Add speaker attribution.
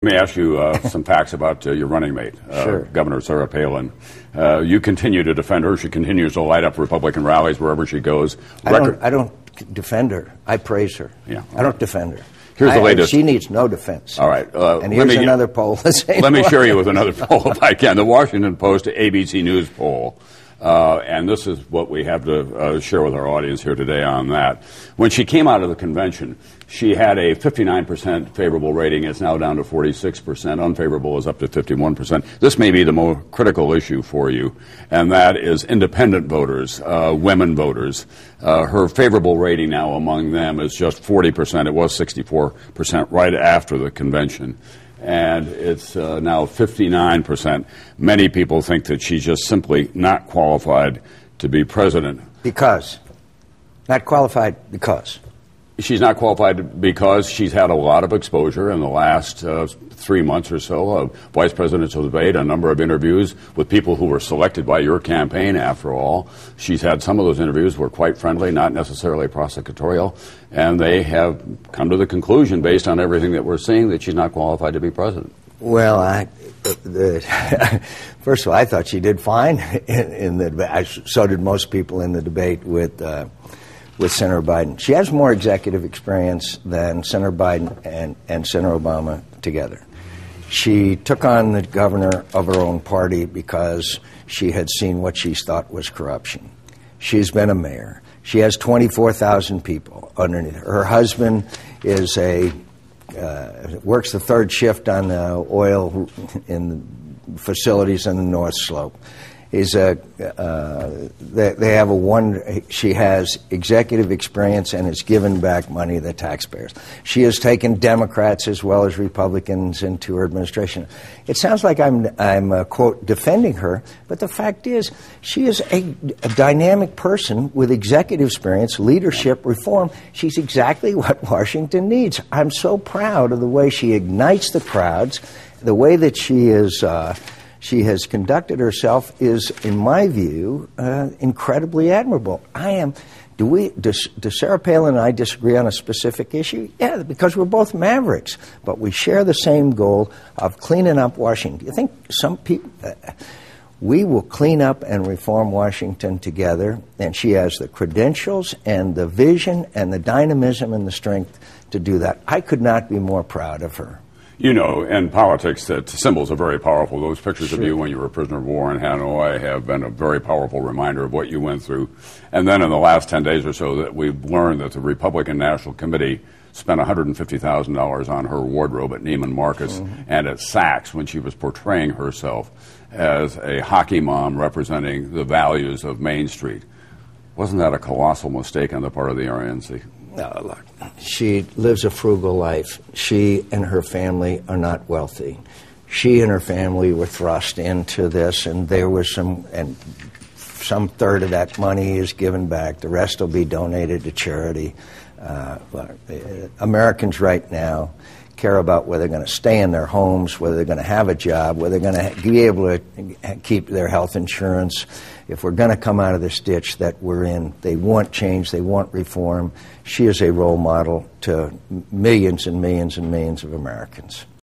Speaker 1: Let me ask you some facts about your running mate,
Speaker 2: Sure.
Speaker 1: Governor Sarah Palin. You continue to defend her. She continues to light up Republican rallies wherever she goes.
Speaker 2: I don't defend her. I praise her.
Speaker 1: Yeah.
Speaker 2: I don't defend her.
Speaker 1: Here's the latest.
Speaker 2: She needs no defense.
Speaker 1: All right.
Speaker 2: And here's another poll.
Speaker 1: Let me share you with another poll if I can. The Washington Post ABC News poll. And this is what we have to share with our audience here today on that. When she came out of the convention, she had a 59% favorable rating. It's now down to 46%. Unfavorable is up to 51%. This may be the more critical issue for you, and that is independent voters, women voters. Her favorable rating now among them is just 40%. It was 64% right after the convention. And it's now 59%. Many people think that she's just simply not qualified to be president.
Speaker 2: Because? Not qualified because?
Speaker 1: She's not qualified because she's had a lot of exposure in the last 3 months or so of vice presidential debate, a number of interviews with people who were selected by your campaign, after all. She's had some of those interviews were quite friendly, not necessarily prosecutorial, and they have come to the conclusion, based on everything that we're seeing, that she's not qualified to be president.
Speaker 2: Well, first of all, I thought she did fine in the debate. So did most people in the debate with Senator Biden. She has more executive experience than Senator Biden and Senator Obama together. She took on the governor of her own party because she had seen what she thought was corruption. She's been a mayor. She has 24,000 people underneath her. Her husband is works the third shift on the oil in the facilities in the North Slope. They have she has executive experience and has given back money to the taxpayers. She has taken Democrats as well as Republicans into her administration. It sounds like I'm quote, defending her, but the fact is she is a dynamic person with executive experience, leadership, reform. She's exactly what Washington needs. I'm so proud of the way she ignites the crowds, the way that she has conducted herself is, in my view, incredibly admirable. Does Sarah Palin and I disagree on a specific issue? Yeah, because we're both mavericks, but we share the same goal of cleaning up Washington. You think some people, we will clean up and reform Washington together, and she has the credentials and the vision and the dynamism and the strength to do that. I could not be more proud of her.
Speaker 1: You know, in politics, that symbols are very powerful. Those pictures
Speaker 2: Sure.
Speaker 1: of you when you were a prisoner of war in Hanoi have been a very powerful reminder of what you went through. And then in the last 10 days or so, that we've learned that the Republican National Committee spent $150,000 on her wardrobe at Neiman Marcus and at Saks when she was portraying herself as a hockey mom representing the values of Main Street. Wasn't that a colossal mistake on the part of the RNC?
Speaker 2: No, look, she lives a frugal life. She and her family are not wealthy. She and her family were thrust into this, and there was some third of that money is given back. The rest will be donated to charity. Americans right now care about whether they're going to stay in their homes, whether they're going to have a job, whether they're going to be able to keep their health insurance. If we're going to come out of this ditch that we're in, they want change, they want reform. She is a role model to millions and millions and millions of Americans.